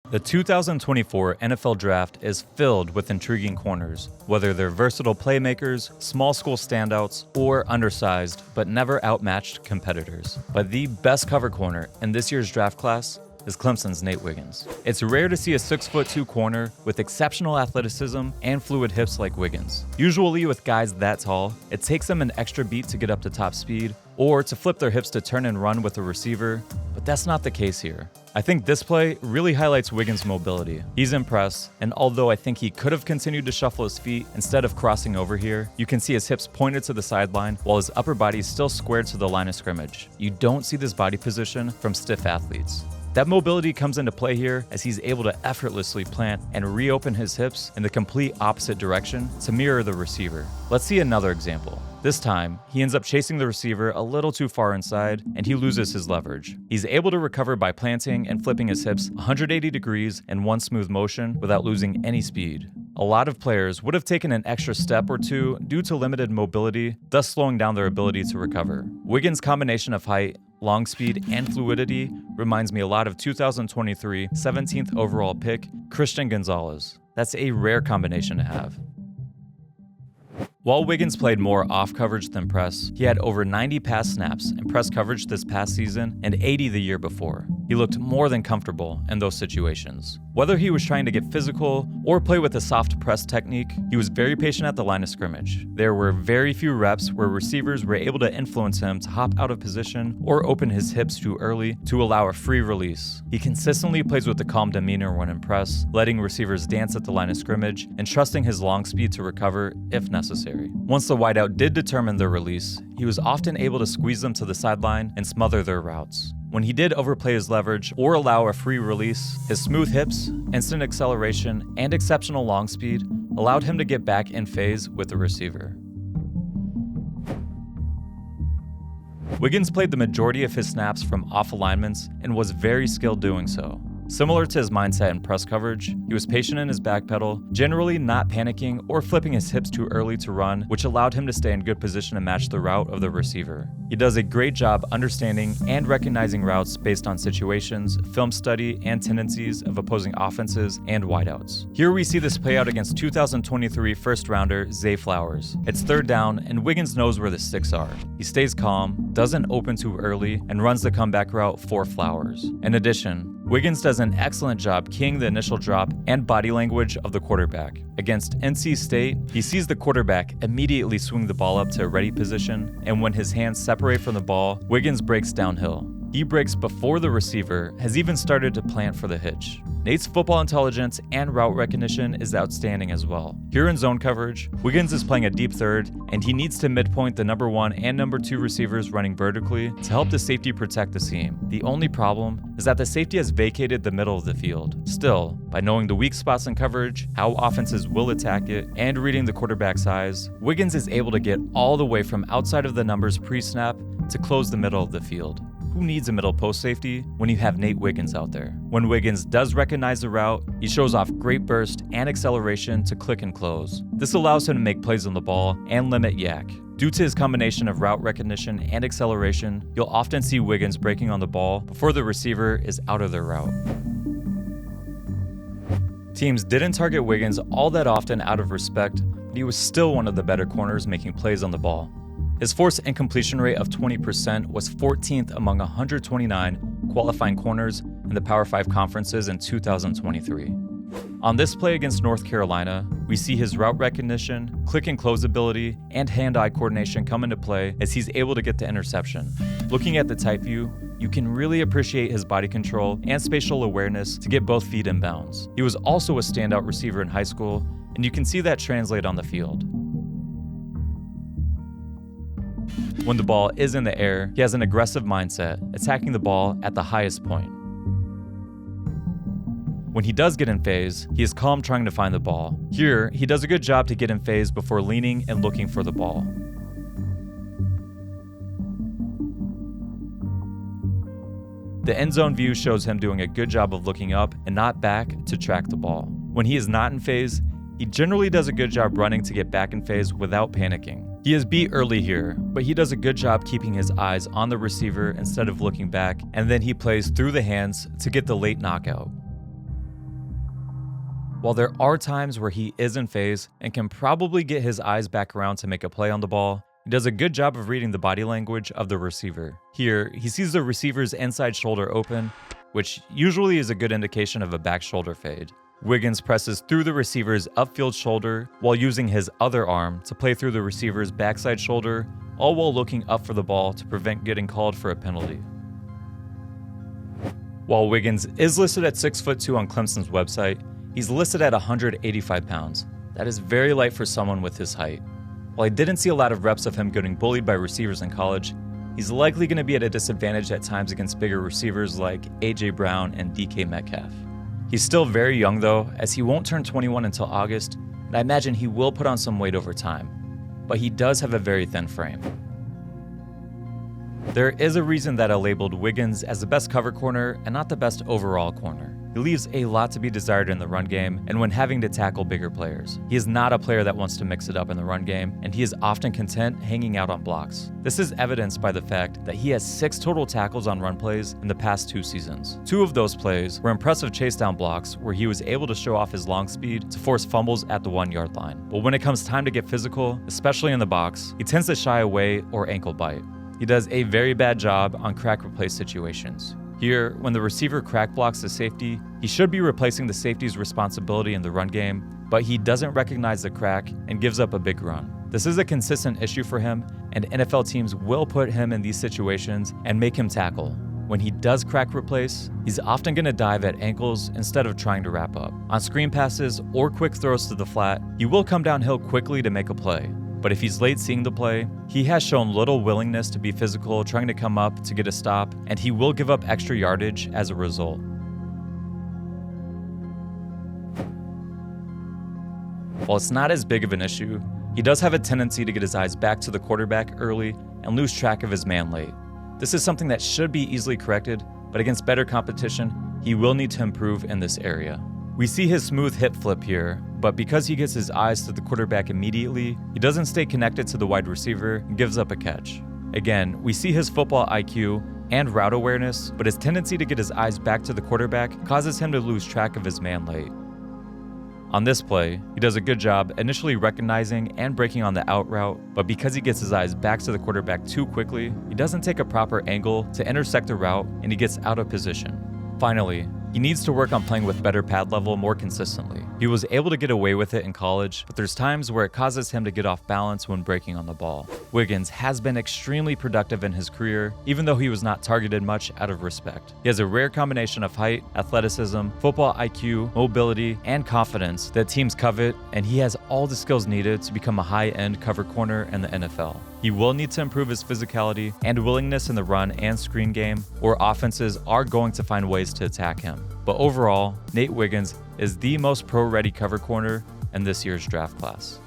The 2024 NFL Draft is filled with intriguing corners, whether they're versatile playmakers, small school standouts, or undersized but never outmatched competitors. But the best cover corner in this year's draft class is Clemson's Nate Wiggins. It's rare to see a 6'2" corner with exceptional athleticism and fluid hips like Wiggins. Usually with guys that tall, it takes them an extra beat to get up to top speed or to flip their hips to turn and run with a receiver, but that's not the case here. I think this play really highlights Wiggins' mobility. He's impressed, and although I think he could have continued to shuffle his feet instead of crossing over here, you can see his hips pointed to the sideline while his upper body is still squared to the line of scrimmage. You don't see this body position from stiff athletes. That mobility comes into play here as he's able to effortlessly plant and reopen his hips in the complete opposite direction to mirror the receiver. Let's see another example. This time, he ends up chasing the receiver a little too far inside, and he loses his leverage. He's able to recover by planting and flipping his hips 180 degrees in one smooth motion without losing any speed. A lot of players would have taken an extra step or two due to limited mobility, thus slowing down their ability to recover. Wiggins' combination of height, long speed, and fluidity reminds me a lot of 2023 17th overall pick Christian Gonzalez. That's a rare combination to have. While Wiggins played more off coverage than press, he had over 90 pass snaps in press coverage this past season and 80 the year before. He looked more than comfortable in those situations. Whether he was trying to get physical or play with a soft press technique, he was very patient at the line of scrimmage. There were very few reps where receivers were able to influence him to hop out of position or open his hips too early to allow a free release. He consistently plays with a calm demeanor when in press, letting receivers dance at the line of scrimmage and trusting his long speed to recover if necessary. Once the wideout did determine their release, he was often able to squeeze them to the sideline and smother their routes. When he did overplay his leverage or allow a free release, his smooth hips, instant acceleration, and exceptional long speed allowed him to get back in phase with the receiver. Wiggins played the majority of his snaps from off alignments and was very skilled doing so. Similar to his mindset in press coverage, he was patient in his back pedal, generally not panicking or flipping his hips too early to run, which allowed him to stay in good position to match the route of the receiver. He does a great job understanding and recognizing routes based on situations, film study, and tendencies of opposing offenses and wideouts. Here we see this play out against 2023 first-rounder Zay Flowers. It's third down, and Wiggins knows where the sticks are. He stays calm, doesn't open too early, and runs the comeback route for Flowers. In addition, Wiggins does an excellent job keying the initial drop and body language of the quarterback. Against NC State, he sees the quarterback immediately swing the ball up to a ready position, and when his hands separate from the ball, Wiggins breaks downhill. He breaks before the receiver has even started to plant for the hitch. Nate's football intelligence and route recognition is outstanding as well. Here in zone coverage, Wiggins is playing a deep third, and he needs to midpoint the number 1 and number 2 receivers running vertically to help the safety protect the seam. The only problem is that the safety has vacated the middle of the field. Still, by knowing the weak spots in coverage, how offenses will attack it, and reading the quarterback's eyes, Wiggins is able to get all the way from outside of the numbers pre-snap to close the middle of the field. Who needs a middle post safety when you have Nate Wiggins out there? When Wiggins does recognize the route, he shows off great burst and acceleration to click and close. This allows him to make plays on the ball and limit yak. Due to his combination of route recognition and acceleration, you'll often see Wiggins breaking on the ball before the receiver is out of their route. Teams didn't target Wiggins all that often out of respect, but he was still one of the better corners making plays on the ball. His force and completion rate of 20% was 14th among 129 qualifying corners in the Power 5 conferences in 2023. On this play against North Carolina, we see his route recognition, click and close ability, and hand-eye coordination come into play as he's able to get the interception. Looking at the tight view, you can really appreciate his body control and spatial awareness to get both feet in bounds. He was also a standout receiver in high school, and you can see that translate on the field. When the ball is in the air, he has an aggressive mindset, attacking the ball at the highest point. When he does get in phase, he is calm trying to find the ball. Here, he does a good job to get in phase before leaning and looking for the ball. The end zone view shows him doing a good job of looking up and not back to track the ball. When he is not in phase, he generally does a good job running to get back in phase without panicking. He is beat early here, but he does a good job keeping his eyes on the receiver instead of looking back, and then he plays through the hands to get the late knockout. While there are times where he is in phase and can probably get his eyes back around to make a play on the ball, he does a good job of reading the body language of the receiver. Here, he sees the receiver's inside shoulder open, which usually is a good indication of a back shoulder fade. Wiggins presses through the receiver's upfield shoulder while using his other arm to play through the receiver's backside shoulder, all while looking up for the ball to prevent getting called for a penalty. While Wiggins is listed at 6'2" on Clemson's website, he's listed at 185 pounds. That is very light for someone with his height. While I didn't see a lot of reps of him getting bullied by receivers in college, he's likely going to be at a disadvantage at times against bigger receivers like A.J. Brown and DK Metcalf. He's still very young though, as he won't turn 21 until August, and I imagine he will put on some weight over time. But he does have a very thin frame. There is a reason that I labeled Wiggins as the best cover corner and not the best overall corner. He leaves a lot to be desired in the run game and when having to tackle bigger players. He is not a player that wants to mix it up in the run game, and he is often content hanging out on blocks. This is evidenced by the fact that he has 6 total tackles on run plays in the past 2 seasons. 2 of those plays were impressive chase down blocks where he was able to show off his long speed to force fumbles at the 1-yard line. But when it comes time to get physical, especially in the box, he tends to shy away or ankle bite. He does a very bad job on crack replace situations. Here, when the receiver crack blocks the safety, he should be replacing the safety's responsibility in the run game, but he doesn't recognize the crack and gives up a big run. This is a consistent issue for him, and NFL teams will put him in these situations and make him tackle. When he does crack replace, he's often going to dive at ankles instead of trying to wrap up. On screen passes or quick throws to the flat, he will come downhill quickly to make a play. But if he's late seeing the play, he has shown little willingness to be physical, trying to come up to get a stop, and he will give up extra yardage as a result. While it's not as big of an issue, he does have a tendency to get his eyes back to the quarterback early and lose track of his man late. This is something that should be easily corrected, but against better competition, he will need to improve in this area. We see his smooth hip flip here, but because he gets his eyes to the quarterback immediately, he doesn't stay connected to the wide receiver and gives up a catch. Again, we see his football IQ and route awareness, but his tendency to get his eyes back to the quarterback causes him to lose track of his man late. On this play, he does a good job initially recognizing and breaking on the out route, but because he gets his eyes back to the quarterback too quickly, he doesn't take a proper angle to intersect the route and he gets out of position. Finally, he needs to work on playing with better pad level more consistently. He was able to get away with it in college, but there's times where it causes him to get off balance when breaking on the ball. Wiggins has been extremely productive in his career, even though he was not targeted much out of respect. He has a rare combination of height, athleticism, football IQ, mobility, and confidence that teams covet, and he has all the skills needed to become a high-end cover corner in the NFL. He will need to improve his physicality and willingness in the run and screen game, or offenses are going to find ways to attack him. But overall, Nate Wiggins is the most pro-ready cover corner in this year's draft class.